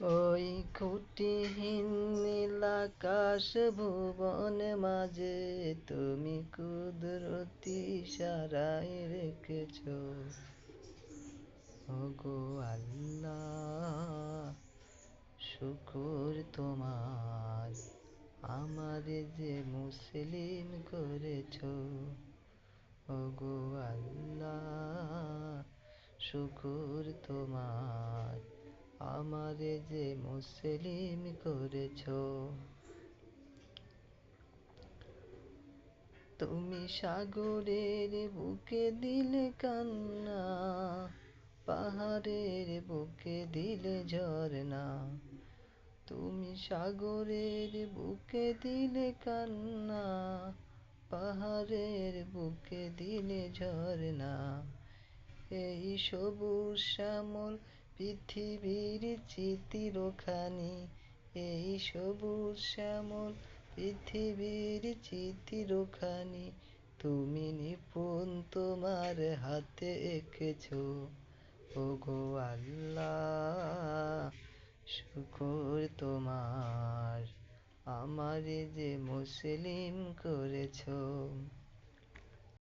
ওই খুঁটিহীন নীলাকাশ ভুবন মাঝে তুমি কুদরতি সারাই রেখেছ। ওগো আল্লাহ, শুকর তোমার, আমারে যে মুসলিম করেছ। ওগো আল্লাহ, শুকর তোমার, আমারে যে মুসলিম করেছ। তুমি সাগরের বুকে দিলে কান্না, পাহাড়ের বুকে দিলে ঝরনা। তুমি সাগরের বুকে দিলে কান্না, পাহাড়ের বুকে দিলে ঝরনা। এই সবুজ শ্যামল পৃথিবীর চিতিরখানি, এই সবুজ শ্যামল পৃথিবীর চিতিরখানি তুমি নিপুণ তোমার হাতে এঁকেছ। ওগো আল্লাহ, শুকর তোমার, আমারে যে মুসলিম করেছ।